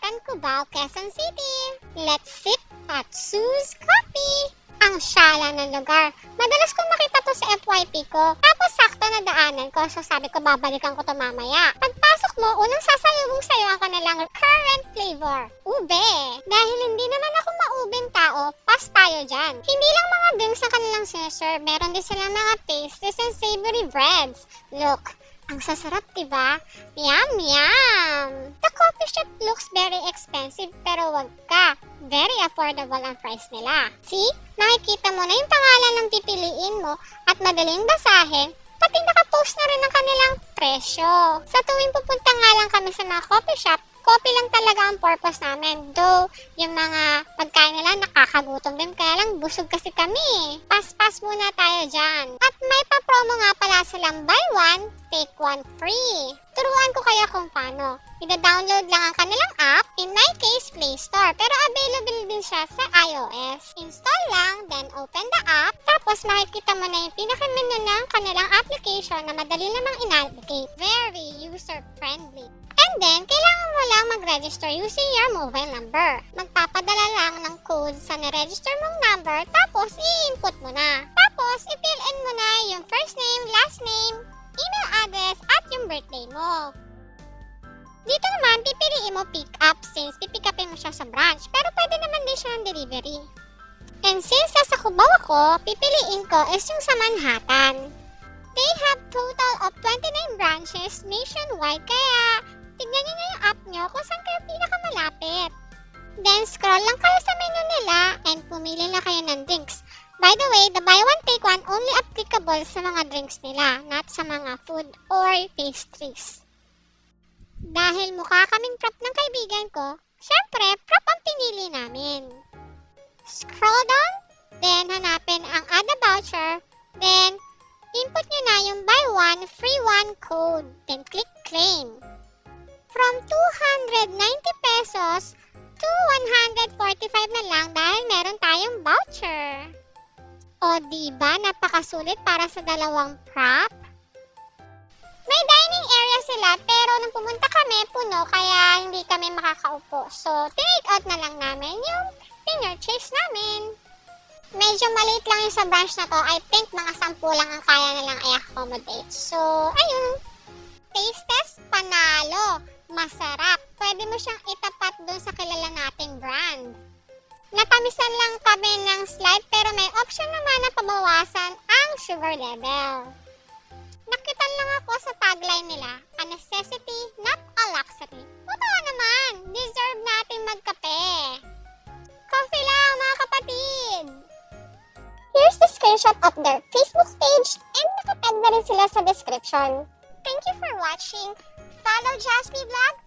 Sultan Cubao, Quezon City. Let's sip at Sue's Coffee. Ang syala ng lugar. Madalas ko makita to sa FYP ko. Tapos sakto na daanan ko, so sabi ko babalikan ko to mamaya. Pagpasok mo, unang sasalubong sa'yo ang kanilang current flavor, ube. Dahil hindi naman ako maubing tao, pas tayo dyan. Hindi lang mga drinks ang kanilang sinaserve, meron din silang mga pastries and savory breads. Look, ang sasarap, diba? Yum, yum! The coffee shop looks very expensive, pero wag ka. Very affordable ang price nila. See? Nakikita mo na yung pangalan ng pipiliin mo at madaling basahin, pati nakapost na rin ang kanilang presyo. Sa tuwing pupunta nga lang kami sa mga coffee shop, coffee lang talaga ang purpose namin. Though, yung mga pagkain nila nakakagutom din, kaya lang busog kasi kami. Pas-pas muna tayo dyan. At may pa-promo nga pala silang buy one, take one free. Turuan ko kaya kung paano. Ida-download lang ang kanilang app, in my case, Play Store. Pero available din siya sa iOS. Install lang, then open the app. Tapos makikita mo na yung pinaka-menu ng kanilang application na madali namang in-navigate. Very user-friendly. And then, kailangan mo lang mag-register using your mobile number. Magpapadala lang ng code sa na-register mong number, tapos i-input mo na. Tapos, i-fill in mo na yung first name, last name, email address, at yung birthday mo. Dito naman, pipiliin mo pick up since pipikapin mo siya sa branch, pero pwede naman din siya ng delivery. And since nasa Cubao ako, pipiliin ko is yung sa Manhattan. They have total of 29 branches nationwide, kaya tignan nyo na yung app nyo kung saan kayo pinakamalapit. Then scroll lang kayo sa menu nila and pumili na kayo ng drinks. By the way, the buy one take one only applicable sa mga drinks nila, not sa mga food or pastries. Dahil mukha kaming prop ng kaibigan ko, syempre prop ang pinili namin. Scroll down, then hanapin ang add a voucher, then input nyo na yung buy one, free one code, then click claim. From 290 pesos to 145 na lang dahil meron tayong voucher. O diba, napakasulit para sa dalawang prop? May dining area sila pero nung pumunta kami puno kaya hindi kami makakaupo. So, tinake out na lang namin yung pinurchase namin. Medyo maliit lang yung sa branch na to. I think mga 10 lang ang kaya nilang i-accommodate. So, ayun. Taste test, panalo. Masarap. Pwede mo siyang itapat dun sa kilala nating brand. Natamisan lang kami ng slide pero may option naman na pabawasan ang sugar level. Nakitan lang ako sa tagline nila, a necessity, not a luxury. Totoo naman, deserve natin magkape. Coffee lang mga kapatid! Here's the screenshot of their Facebook page and nakatag na rin sila sa description. Thank you for watching. Follow Jaspi Vlog